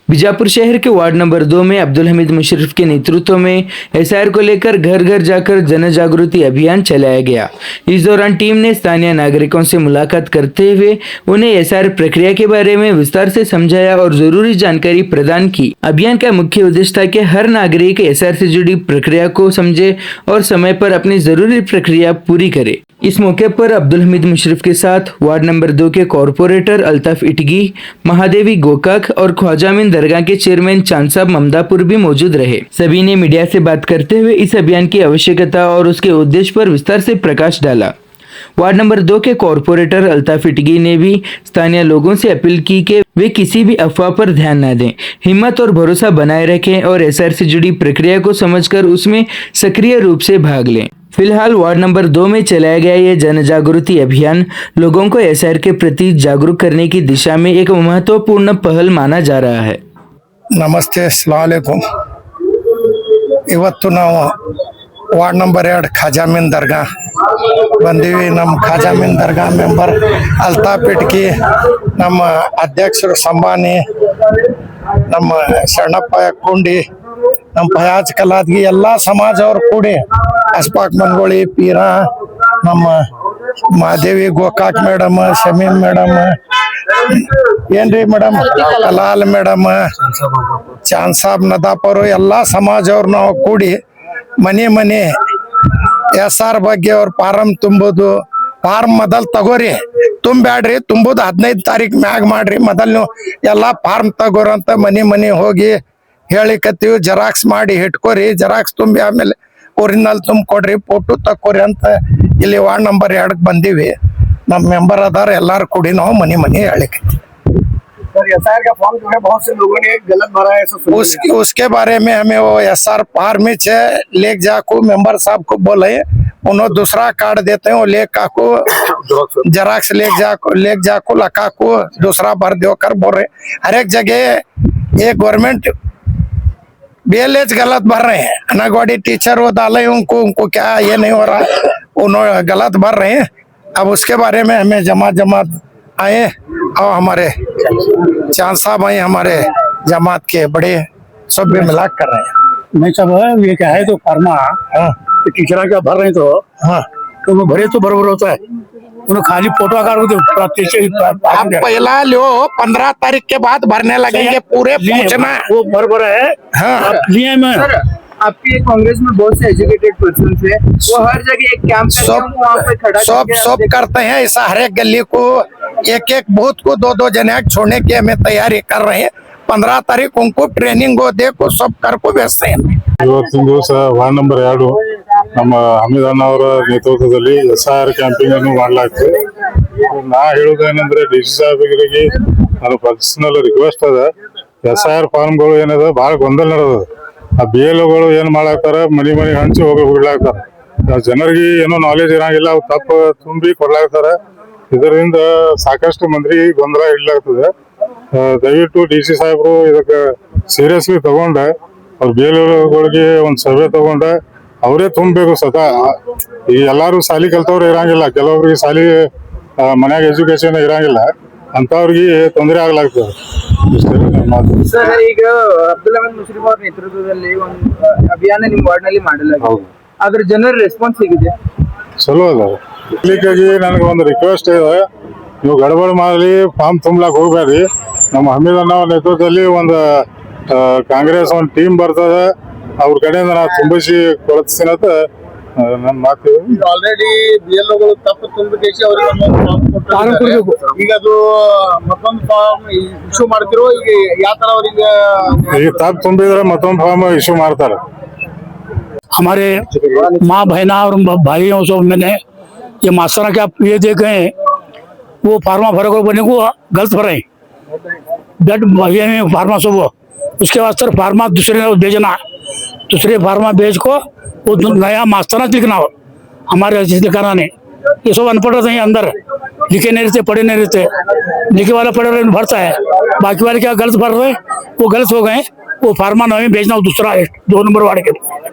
बीजापुर शहर के ward number 2 में अब्दुल हमीद मुशर्रफ के नेतृत्व में एसआईआर को लेकर घर घर जाकर जन जागृति अभियान चलाया गया। इस दौरान टीम ने स्थानीय नागरिकों से मुलाकात करते हुए उन्हें एसआईआर प्रक्रिया के बारे में विस्तार से समझाया और जरूरी जानकारी प्रदान की। अभियान का मुख्य उद्देश्य था कि हर नागरिक एसआईआर से जुड़ी प्रक्रिया को समझे और समय पर अपनी जरूरी प्रक्रिया पूरी करे। इस मौके पर अब्दुल हमीद मुशर्रफ के साथ वार्ड नंबर 2 के कॉरपोरेटर अल्ताफ इटगी, महादेवी गोकाक और ख्वाजामीन दरगाह के चेयरमैन चांद साहब ममदापुर भी मौजूद रहे। सभी ने मीडिया से बात करते हुए इस अभियान की आवश्यकता और उसके उद्देश्य पर विस्तार से प्रकाश डाला। वार्ड नंबर 2 के कॉरपोरेटर अल्ताफ इटगी ने भी स्थानीय लोगों से अपील की कि वे किसी भी अफवाह पर ध्यान न दें, हिम्मत और भरोसा बनाए रखें और एसआईआर से जुड़ी प्रक्रिया को समझकर उसमें सक्रिय रूप से भाग लें। फिलहाल वार्ड नंबर 2 में चलाया गया ये जन जागृति अभियान लोगों को एसआईआर के प्रति जागरूक करने की दिशा में एक महत्वपूर्ण पहल माना जा रहा है। ನಮಸ್ತೆ ಅಸ್ಸಲಾಮು ಅಲೈಕುಂ। ಇವತ್ತು ನಾವು ವಾರ್ಡ್ ನಂಬರ್ 2 ಖಾಜಾಮೀನ್ ದರ್ಗಾ ಬಂದೀವಿ। ನಮ್ಮ ಖಾಜಾಮೀನ್ ದರ್ಗಾ ಮೆಂಬರ್ ಅಲ್ತಾಫ್ ಇಟ್ಕಿ, ನಮ್ಮ ಅಧ್ಯಕ್ಷರು ಸಂಬಾನಿ, ನಮ್ಮ ಶರಣಪ್ಪ ಕುಂಡಿ, ನಮ್ಮ ಫಯಾಜ್ ಕಲಾದ್ಗಿ ಎಲ್ಲ ಸಮಾಜವ್ರು ಕೂಡಿ ಅಸ್ಫಾಕ್ ಮನ್ಗೋಳಿ ಪೀರ, ನಮ್ಮ ಮಾದೇವಿ ಗೋಕಾಕ್ ಮೇಡಮ್, ಶಮೀನ್ ಮೇಡಮ್, ಏನ್ರಿ ಮೇಡಮ್ ಕಲಾಲ್ ಮೇಡಮ್, ಚಾಂದ್ ಸಾಬ್ ನದಾಪರು ಎಲ್ಲ ಸಮಾಜವ್ರು ನಾವು ಕೂಡಿ ಮನೆ ಮನೆ ಎಸ್ಆರ್ ಬಗ್ಗೆ ಅವ್ರ ಫಾರಂ ತುಂಬೋದು, ಫಾರ್ಮ್ ಮೊದಲ್ ತಗೋರಿ, ತುಂಬ್ಯಾಡ್ರಿ, ತುಂಬುದು 15 ತಾರೀಕು ಮ್ಯಾಗ ಮಾಡ್ರಿ, ಮೊದಲ್ ನೀವು ಎಲ್ಲ ಫಾರ್ಮ್ ತಗೋರಂತ ಮನೆ ಮನೆ ಹೋಗಿ ಹೇಳಿಕತ್ತೀವಿ। ಜೆರಾಕ್ಸ್ ಮಾಡಿ ಇಟ್ಕೋರಿ, ಜೆರಾಕ್ಸ್ ತುಂಬಿ ಆಮೇಲೆ ಒರಿಜಿನಲ್ ತುಂಬಿಕೊಡ್ರಿ, ಫೋಟೋ ತಕ್ಕೋರಿ ಅಂತ ಇಲ್ಲಿ ವಾರ್ಡ್ ನಂಬರ್ 2 ಬಂದೀವಿ। ನಮ್ಮ ಮೆಂಬರ್ ಅದಾರ ಎಲ್ಲಾರು ಕೂಡಿ ನಾವು ಮನೆ ಮನೆ ಹೇಳಿಕತ್ತೀವಿ। एसआईआर का फॉर्म जो है बहुत से लोगों ने गलत भरा है, उसके बारे में हमें वो एसआर फॉर्म ले जाको मेंबर साहब को बोले, उन्होंने दूसरा कार्ड देते हैं, वो ले काको जराक्स ले जाको लका को दूसरा भर दो कर बोल रहे। हर एक जगह ये गवर्नमेंट बीएलएच गलत भर रहे हैं, अंगनवाड़ी टीचर वो डाले उनको क्या ये नहीं हो रहा, उन्होंने गलत भर रहे हैं। अब उसके बारे में हमें जमात आए और हमारे चांद साहब आए, हमारे जमात के बड़े सब भी मिलाक कर रहे हैं। नहीं सब ये क्या है तो फार्मा टीचर क्या भर रहे तो हाँ तो वो भरे तो बराबर होता है, उन्हें खाली फोटो आप पहला लो, 15 तारीख के बाद भरने लगेंगे, पूरे पूछना वो बराबर है। हाँ लिए मैं आपके कांग्रेस में बहुत से एजुकेटेड पर्सन है, वो हर जगह एक कैंप वहाँ पे खड़ा सब करते हैं ऐसा। हर एक गली को एक बूथ को 2 जने छोड़ने की हमें तैयारी कर रहे हैं। 15 तारीख उनको ट्रेनिंग को दे को सब कर को व्यस्त हैं। ಇವತ್ತಿನ ದಿವಸ ವಾರ್ಡ್ ನಂಬರ್ 2 ನಮ್ಮ ಹಮೀದ್ ಅಣ್ಣ ಅವರ ನೇತೃತ್ವದಲ್ಲಿ ಎಸ್ಐಆರ್ ಕ್ಯಾಂಪಿಂಗ್ ಅನ್ನು ಮಾಡಲಾಗ್ತದೆ। ನಾ ಹೇಳುವುದೇನೆಂದ್ರೆ ಡಿಸಿ ಸಾಹೇಬರಿಗೆ ನನ್ನ ಪರ್ಸನಲ್ ರಿಕ್ವೆಸ್ಟ್ ಅದ, ಎಸ್ಐಆರ್ ಫಾರ್ಮ್ಗಳು ಏನದ ಭಾಳ ಗೊಂದಲ ನಡೆದ, ಆ BLOಗಳು ಏನ್ ಮಾಡಾಕ್ತಾರ ಮನಿ ಮನಿ ಹಂಚಿ ಹೋಗಿ ಹುಡ್ಲಾಕ್ತಾರ, ಜನರಿಗೆ ಏನೋ ನಾಲೆಜ್ ಇರಂಗಿಲ್ಲ, ಅವು ತಪ್ಪು ತುಂಬಿ ಕೊಡ್ಲಾಕ್ತಾರ, ಇದರಿಂದ ಸಾಕಷ್ಟು ಮಂದಿ ಗೊಂದಲ ಇಡ್ಲಾಗ್ತದೆ। ದಯವಿಟ್ಟು ಡಿಸಿ ಸಾಹೇಬರು ಇದಕ್ಕೆ ಸೀರಿಯಸ್ಲಿ ತಗೊಂಡ ಅವ್ರ BLOಗಳಿಗೆ ಒಂದು ಸರ್ವೆ ತಗೊಂಡ ಅವರೇ ತುಂಬಬೇಕು ಸ್ವತಃ। ಈಗ ಎಲ್ಲಾರು ಸಾಲಿ ಕಲ್ತವ್ರು ಇರಂಗಿಲ್ಲ, ಕೆಲವೊಬ್ರಿಗೆ ಸಾಲಿ ಮನ್ಯಾಗ ಎಜುಕೇಶನ್ ಇರಂಗಿಲ್ಲ, ಅಂತವ್ರಿಗೆ ತೊಂದರೆ ಆಗ್ಲಾಗ್ತದೆ। ಸರ್, ಈಗ ಅಬ್ದುಲ್ ಹಮೀದ್ ಮುಶರ್ರಫ್ ಅವರ ನೇತೃತ್ವದಲ್ಲಿ ಒಂದು ಅಭಿಯಾನ ನಿಮ್ಮ ವಾರ್ಡ್ ನಲ್ಲಿ ಮಾಡಲಾಗಿದೆ, ಅದ್ರ ಜನರ ರೆಸ್ಪಾನ್ಸ್ ಹೇಗಿದೆ? ಚಲೋ ಅದ। ಇದಕ್ಕಾಗಿ ನನಗೆ ಒಂದು ರಿಕ್ವೆಸ್ಟ್ ಇದೆ, ನೀವು ಗಡಬಡ ಮಾಡಲಿ, ಫಾರ್ಮ್ ತುಂಬಲಾಕ್ ಹೋಗ್ಬೇಡ್ರಿ। ನಮ್ಮ ಹಮೀದ್ ಅಣ್ಣ ನೇತೃತ್ವದಲ್ಲಿ ಒಂದು ಕಾಂಗ್ರೆಸ್ ಒಂದು ಟೀಮ್ ಬರ್ತದೆ, ಅವ್ರ ಕಡೆಯಿಂದ ನಾವು ತುಂಬಿಸಿ ಕೊಡ್ತೀನಿ ಅಂತ ನನ್ನ ಮಾತು। ಆಲ್ರೆಡಿ BLOಗಳು ತಪ್ಪು ತುಂಬಿಸಿ ಅವ್ರಿಗೆ ಈಗ ಅದು ಮತ್ತೊಂದು ಫಾರ್ಮ್ ಇಶ್ಯೂ ಮಾಡ್ತಿರೋ, ಈಗ ಯಾವ ತರ ಅವ್ರಿಗೆ ಈಗ ತಪ್ಪು ತುಂಬಿದ್ರೆ ಮತ್ತೊಂದು ಫಾರ್ಮ್ ಇಶ್ಯೂ ಮಾಡ್ತಾರೆ। हमारे माँ बहना और भाइयों से मैंने ये मास्टर क्या ये देखे हैं, वो फार्मा भरे को बने को गलत भरे ब्लड फार्मा सब, उसके बाद सर फार्मा दूसरे भेजना, दूसरे फार्मा भेज को वो नया मास्टर लिखना हो। हमारे लिखाना ने ये सब अनपढ़ रहते हैं, अंदर लिखे नहीं रहते, पढ़े नहीं रहते, लिखे वाला पढ़े रहे भरता है, बाकी वाले क्या गलत भर रहे, वो गलत हो गए, वो फार्मा नवी भेजना दूसरा 2 नंबर वार्ड के।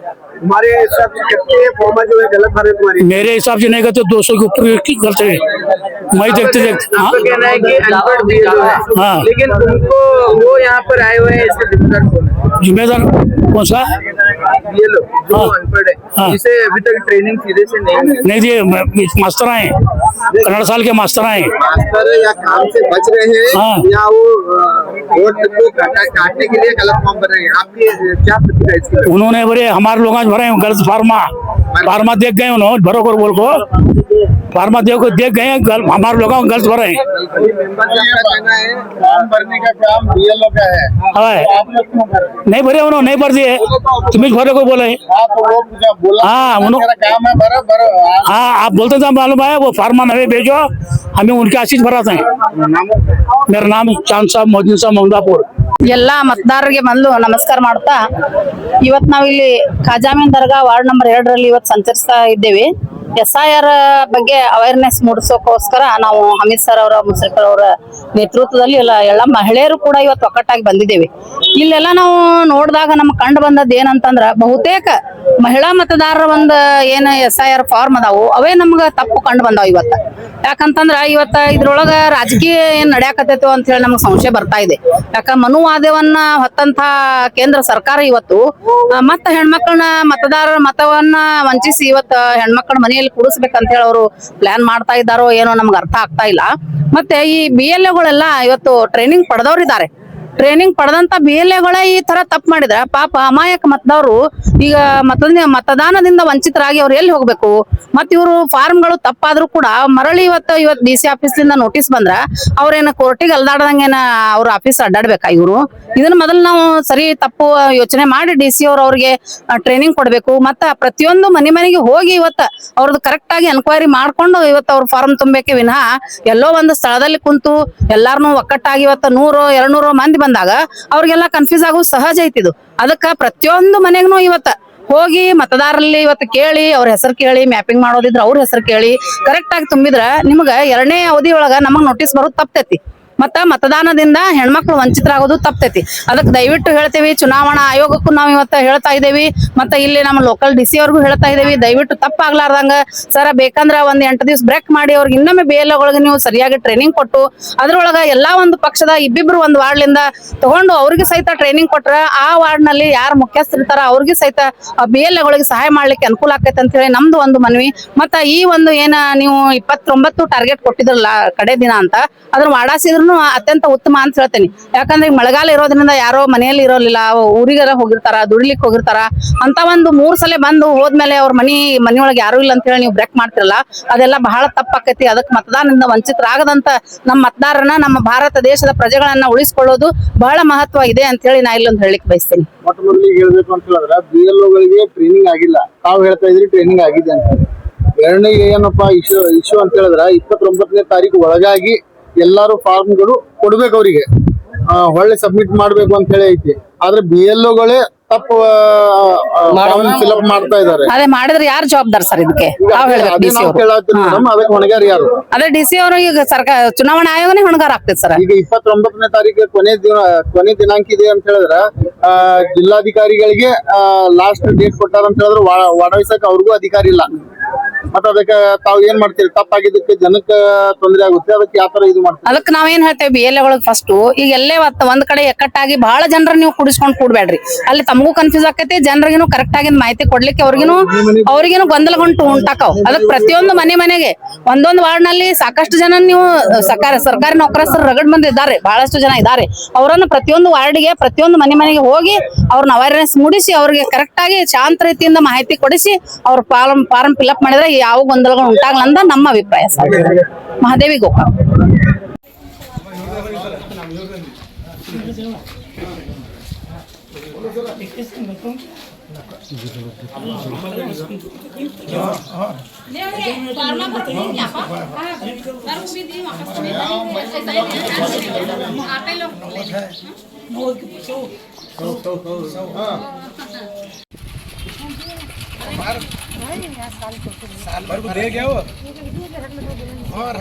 हमारे हिसाब से कितने फॉर्मा जो है गलत भरे तुम्हारी? मेरे हिसाब से नहीं कहते 200 के ऊपर की गलत है। मैं देखते देखते आपका कहना है कि अनपढ़ BLO है, हाँ। लेकिन तुमको वो यहाँ पर आए हुए हैं, इसका जिम्मेदार कौन है? जिम्मेदार कौन सा BLO जो हाँ। अनपढ़ है, हाँ। जिसे अभी तक ट्रेनिंग सीधे से नहीं मिली। नहीं दिए मास्टर आए, कन्नड़ साल के मास्टर आए। मास्टर या काम से बच रहे हैं हाँ। या वो वोट को काटने के लिए गलत फॉर्म भर रहे हैं, आपकी क्या प्रतिक्रिया इसकी? उन्होंने बोले हमारे लोग आज भरे हैं गलत फार्मा देख गए उन्होंने भरोकर बोल को फार्मा देख गए हमारे लोग गलत भरे हैं। मेंबर का कहना है फॉर्म भरने का काम BLO का है, आप लोग क्यों भर रहे हैं? नहीं भरे उन्होंने नहीं भर दिए, तुम्हें भरे को बोले। आप वो बोला हाँ उन्होंने काम है भरो भरो। हाँ आप बोलते थे मालूम है वो फार्मा हमें भेजो, हमें उनके आशीष भराते हैं। मेरा नाम चांद साहब मोहद्दीन साहब ममदापुर। ಎಲ್ಲ ಮತದಾರರಿಗೆ ಬಂದು ನಮಸ್ಕಾರ ಮಾಡ್ತಾ ಇವತ್ತು ನಾವು ಇಲ್ಲಿ ಖಾಜಾಮೀನ್ ದರ್ಗಾ ವಾರ್ಡ್ ನಂಬರ್ 2ರಲ್ಲಿ ಇವತ್ತು ಸಂಚರಿಸ್ತಾ ಇದ್ದೇವೆ. SIR ಬಗ್ಗೆ ಅವೇರ್ನೆಸ್ ಮೂಡಿಸೋಕೋಸ್ಕರ ನಾವು ಹಮೀದ್ ಸರ್ ಅವರ ಮುಸಫರ್ ಅವರ ನೇತೃತ್ವದಲ್ಲಿ ಎಲ್ಲ ಮಹಿಳೆಯರು ಕೂಡ ಇವತ್ತು ಒಕ್ಕಟ್ಟಾಗಿ ಬಂದಿದ್ದೇವೆ. ಇಲ್ಲೆಲ್ಲ ನಾವು ನೋಡಿದಾಗ ನಮ್ಗೆ ಕಂಡು ಬಂದದ್ದು ಏನಂತಂದ್ರ ಬಹುತೇಕ ಮಹಿಳಾ ಮತದಾರರ ಒಂದು ಏನು SIR ಫಾರ್ಮ್ ಅದಾವು ಅವೇ ನಮ್ಗ ತಪ್ಪು ಕಂಡು ಬಂದಾವ ಇವತ್ತ. ಯಾಕಂತಂದ್ರ ಇವತ್ತ ಇದ್ರೊಳಗ ರಾಜಕೀಯ ಏನ್ ನಡೆಯಾಕತ್ತೈತೋ ಅಂತ ಹೇಳಿ ನಮ್ಗೆ ಸಂಶಯ ಬರ್ತಾ ಇದೆ. ಯಾಕ ಮನುವಾದವನ್ನ ಹೊತ್ತಂತ ಕೇಂದ್ರ ಸರ್ಕಾರ ಇವತ್ತು ಮತ್ತ ಹೆಣ್ಮಕ್ಳನ್ನ ಮತದಾರರ ಮತವನ್ನ ವಂಚಿಸಿ ಇವತ್ತು ಹೆಣ್ಮಕ್ಳ ಮನೆಯಲ್ಲಿ ಕೂಡಿಸ್ಬೇಕಂತ ಹೇಳಿ ಅವರು ಪ್ಲಾನ್ ಮಾಡ್ತಾ ಇದ್ದಾರೋ ಏನೋ ನಮ್ಗೆ ಅರ್ಥ ಆಗ್ತಾ ಇಲ್ಲ. ಮತ್ತೆ ಈ BLOಗಳೆಲ್ಲ ಇವತ್ತು ಟ್ರೈನಿಂಗ್ ಪಡೆದವ್ರಿದ್ದಾರೆ. ಟ್ರೈನಿಂಗ್ ಪಡೆದಂತ BLOಗಳೇ ಈ ತರ ತಪ್ಪು ಮಾಡಿದ್ರೆ ಪಾಪ ಅಮಾಯಕ ಮತದವರು ಈಗ ಮತದಾನದಿಂದ ವಂಚಿತರಾಗಿ ಅವ್ರು ಎಲ್ಲಿ ಹೋಗ್ಬೇಕು? ಮತ್ ಇವರು ಫಾರ್ಮ್ಗಳು ತಪ್ಪಾದ್ರೂ ಕೂಡ ಮರಳಿ ಇವತ್ತು DC ಆಫೀಸ್ಲಿಂದ ನೋಟಿಸ್ ಬಂದ್ರ ಅವ್ರೇನ ಕೋರ್ಟಿಗೆ ಅಲ್ದಾಡ್ದಂಗೇನ ಅವ್ರ ಆಫೀಸ್ ಅಡ್ಡಾಡ್ಬೇಕಾ ಇವರು? ಇದನ್ನ ಮೊದಲು ನಾವು ಸರಿ ತಪ್ಪು ಯೋಚನೆ ಮಾಡಿ DC ಅವ್ರು ಅವ್ರಿಗೆ ಟ್ರೈನಿಂಗ್ ಕೊಡ್ಬೇಕು. ಮತ್ತ ಪ್ರತಿಯೊಂದು ಮನೆಗೆ ಹೋಗಿ ಇವತ್ತ ಅವ್ರದ್ದು ಕರೆಕ್ಟ್ ಆಗಿ ಎನ್ಕ್ವೈರಿ ಮಾಡ್ಕೊಂಡು ಇವತ್ತು ಅವ್ರ ಫಾರ್ಮ್ ತುಂಬಬೇಕೆ ವಿನಃ ಎಲ್ಲೋ ಒಂದು ಸ್ಥಳದಲ್ಲಿ ಕುಂತು ಎಲ್ಲಾರನು ಒಕ್ಕಟ್ಟಾಗಿ ಇವತ್ತು 100-200 ಮಂದಿ ಬಂದಾಗ ಅವ್ರಿಗೆಲ್ಲ ಕನ್ಫ್ಯೂಸ್ ಆಗೋದು ಸಹಜ ಐತಿದು. ಅದಕ್ಕ ಪ್ರತಿಯೊಂದು ಮನೆಗೂ ಇವತ್ತ ಹೋಗಿ ಮತದಾರರಲ್ಲಿ ಇವತ್ತು ಕೇಳಿ ಅವ್ರ ಹೆಸರು ಕೇಳಿ ಮ್ಯಾಪಿಂಗ್ ಮಾಡೋದಿದ್ರ ಅವ್ರ ಹೆಸರು ಕೇಳಿ ಕರೆಕ್ಟ್ ಆಗಿ ತುಂಬಿದ್ರ ನಿಮ್ಗ 2ನೇ ಅವಧಿ ಒಳಗ ನಮಗ್ ನೋಟಿಸ್ ಬರೋದು ತಪ್ತೈತಿ. ಮತ್ತ ಮತದಾನದಿಂದ ಹೆಣ್ಮಕ್ಳು ವಂಚಿತರಾಗೋದು ತಪ್ತೈತಿ. ಅದಕ್ಕೆ ದಯವಿಟ್ಟು ಹೇಳ್ತೇವಿ, ಚುನಾವಣಾ ಆಯೋಗಕ್ಕೂ ನಾವು ಇವತ್ತು ಹೇಳ್ತಾ ಇದ್ದೇವಿ, ಮತ್ತೆ ಇಲ್ಲಿ ನಮ್ಮ ಲೋಕಲ್ DC ಅವ್ರಿಗೂ ಹೇಳ್ತಾ ಇದ್ದೇವಿ, ದಯವಿಟ್ಟು ತಪ್ಪಾಗ್ಲಾರ್ದಂಗ ಸರ ಬೇಕಂದ್ರ ಒಂದ್ 8 ದಿವಸ ಬ್ರೇಕ್ ಮಾಡಿ ಅವ್ರಿಗೆ ಇನ್ನೊಮ್ಮೆ BLOಗಳಿಗೆ ನೀವು ಸರಿಯಾಗಿ ಟ್ರೈನಿಂಗ್ ಕೊಟ್ಟು ಅದ್ರೊಳಗ ಎಲ್ಲಾ ಒಂದು ಪಕ್ಷದ ಇಬ್ಬಿಬ್ರು ಒಂದು ವಾರ್ಡ್ಲಿಂದ ತಗೊಂಡು ಅವ್ರಿಗೆ ಸಹಿತ ಟ್ರೈನಿಂಗ್ ಕೊಟ್ರ ಆ ವಾರ್ಡ್ ನಲ್ಲಿ ಯಾರು ಮುಖ್ಯಸ್ಥರಿರ್ತಾರ ಅವ್ರಿಗೆ ಸಹಿತ BLOಗಳಿಗೆ ಸಹಾಯ ಮಾಡ್ಲಿಕ್ಕೆ ಅನುಕೂಲ ಆಕೈತೆ ಅಂತ ಹೇಳಿ ನಮ್ದು ಒಂದು ಮನವಿ. ಮತ್ತ ಈ ಒಂದು ಏನ ನೀವು 29 ಟಾರ್ಗೆಟ್ ಕೊಟ್ಟಿದ್ರಲ್ಲ ಕಡೆ ದಿನ ಅಂತ ಅದ್ರ ಮಾಡಾಸಿದ್ರು ಅತ್ಯಂತ ಉತ್ತಮ ಅಂತ ಹೇಳ್ತೇನೆ. ಯಾಕಂದ್ರೆ ಮಳೆಗಾಲ ಇರೋದ್ರಿಂದ ಯಾರೋ ಮನೆಯಲ್ಲಿ ಇರೋಲಿಲ್ಲ, ಊರಿಗೆಲ್ಲ ಹೋಗಿರ್ತಾರ, ದುಡಿಲಿಕ್ಕೆ ಹೋಗಿರ್ತಾರ. ಅಂತ ಒಂದು 3 ಸಲ ಬಂದು ಹೋದ್ಮೇಲೆ ಅವ್ರ ಮನೆಯೊಳಗೆ ಯಾರು ಇಲ್ಲ ಅಂತ ಹೇಳಿ ನೀವು ಬ್ರೇಕ್ ಮಾಡ್ತಿರಲ್ಲ, ಅದೆಲ್ಲ ಬಹಳ ತಪ್ಪಾಕೈತಿ. ಅದಕ್ಕೆ ಮತದಾನದಿಂದ ವಂಚಿತರಾಗದಂತ ನಮ್ಮ ಮತದಾರರನ್ನ ನಮ್ಮ ಭಾರತ ದೇಶದ ಪ್ರಜೆಗಳನ್ನ ಉಳಿಸ್ಕೊಳ್ಳೋದು ಬಹಳ ಮಹತ್ವ ಇದೆ ಅಂತ ಹೇಳಿ ನಾ ಇಲ್ಲೊಂದು ಹೇಳಿಕ್ ಬಯಸ್ತೇನೆ. ಮೊಟ್ಟ ಮೊದಲಿಗೆ ಹೇಳ್ಬೇಕು ಅಂತ ಹೇಳಿದ್ರೆ BLOಗಳಿಗೆ ಟ್ರೈನಿಂಗ್ ಆಗಿಲ್ಲ, ತಾವು ಹೇಳ್ತಾ ಇದ್ರಿ ಟ್ರೈನಿಂಗ್ ಆಗಿದೆ ಅಂತ. 2ನೇ ಏನಪ್ಪಾ ಇಶ್ಯೂ ಅಂತ ಹೇಳಿದ್ರೆ 29ನೇ ತಾರೀಕು ಒಳಗಾಗಿ ಎಲ್ಲಾರು ಫಾರ್ಮ್ಗಳು ಕೊಡ್ಬೇಕು ಅವ್ರಿಗೆ, ಹೊಳ್ಳಿ ಸಬ್ಮಿಟ್ ಮಾಡ್ಬೇಕು ಅಂತ ಹೇಳಿ ಐತಿ. ಆದ್ರೆ BLOಗಳೇ ತಪ್ಪು ಫಿಲ್ಅಪ್ ಮಾಡ್ತಾ ಇದಾರೆ. ಅದೇ ಮಾಡಿದ್ರೆ ಯಾರು ಜವಾಬ್ದಾರ ಸರ್ ಇದಕ್ಕೆ? ಅದಕ್ಕೆ ಹೊಣೆಗಾರ ಯಾರು? ಅದೇ DC ಅವರು ಈಗ ಸರ್ಕಾರ ಚುನಾವಣಾ ಆಯೋಗನೇ ಹೊಣೆಗಾರ ಆಗ್ತದೆ ಸರ್. ಈಗ 29ನೇ ತಾರೀಕು ಕೊನೆ ದಿನಾಂಕ ಇದೆ ಅಂತ ಹೇಳಿದ್ರೆ ಜಿಲ್ಲಾಧಿಕಾರಿಗಳಿಗೆ ಲಾಸ್ಟ್ ಡೇಟ್ ಕೊಟ್ಟಾರ ಅಂತ ಹೇಳಿದ್ರೆ ಒಡಗಿಸಕ್ ಅವ್ರಿಗೂ ಅಧಿಕಾರ ಇಲ್ಲ. ಮತ್ತೆ ಅದಕ್ಕೆ ತಾವ್ ಏನ್ ಮಾಡ್ತೀರಿ? ತಪ್ಪಾಗಿದ್ದಕ್ಕೆ ಜನಕ್ಕೆ ತೊಂದರೆ ಆಗುತ್ತೆ, ಅದಕ್ಕೆ ಯಾವ ತರ ಇದು ಮಾಡ್ತೀವಿ? ಅದಕ್ಕೆ ನಾವೇನ್ ಹೇಳ್ತೇವೆ BLOಗಳಿಗೆ ಫಸ್ಟ್ ಈಗ ಎಲ್ಲೇ ಒಂದ್ ಕಡೆ ಎಕ್ಕಟ್ಟಾಗಿ ಬಹಳ ಜನರ ನೀವು ಕೂಡಿಸ್ಕೊಂಡು ಕೂಡ್ಬೇಡ್ರಿ. ಅಲ್ಲಿ ತಮಗೂ ಕನ್ಫ್ಯೂಸ್ ಆಕೈತಿ, ಜನರಿಗೂ ಕರೆಕ್ಟ್ ಆಗಿ ಮಾಹಿತಿ ಕೊಡ್ಲಿಕ್ಕೆ ಅವ್ರಿಗೇನು ಗೊಂದಲಗೊಂಡು ಉಂಟಾಕವ್. ಅದಕ್ಕೆ ಪ್ರತಿಯೊಂದು ಮನೆಗೆ ಒಂದೊಂದು ವಾರ್ಡ್ ನಲ್ಲಿ ಸಾಕಷ್ಟು ಜನ ನೀವು ಸರ್ಕಾರಿ ನೌಕರಸ್ಥರು ರಗಡ್ ಮಂದಿ ಇದ್ದಾರೆ, ಬಹಳಷ್ಟು ಜನ ಇದ್ದಾರೆ. ಅವರನ್ನು ಪ್ರತಿಯೊಂದು ವಾರ್ಡ್ಗೆ ಪ್ರತಿಯೊಂದು ಮನೆಗೆ ಹೋಗಿ ಅವ್ರನ್ನ ಅವೇರ್ನೆಸ್ ಮೂಡಿಸಿ ಅವ್ರಿಗೆ ಕರೆಕ್ಟ್ ಆಗಿ ಶಾಂತ ರೀತಿಯಿಂದ ಮಾಹಿತಿ ಕೊಡಿಸಿ ಅವ್ರ ಫಾರ್ಮ್ ಫಿಲ್ಅಪ್ ಮಾಡಿದ್ರೆ ಯಾವ ಗೊಂದಲಗಳು ಉಂಟಾಗಲ್ಲ ಅಂತ ನಮ್ಮ ಅಭಿಪ್ರಾಯ ಸರ್. ಮಹಾದೇವಿ ಗೋಕಾಕ್. साल भर दे गया वो और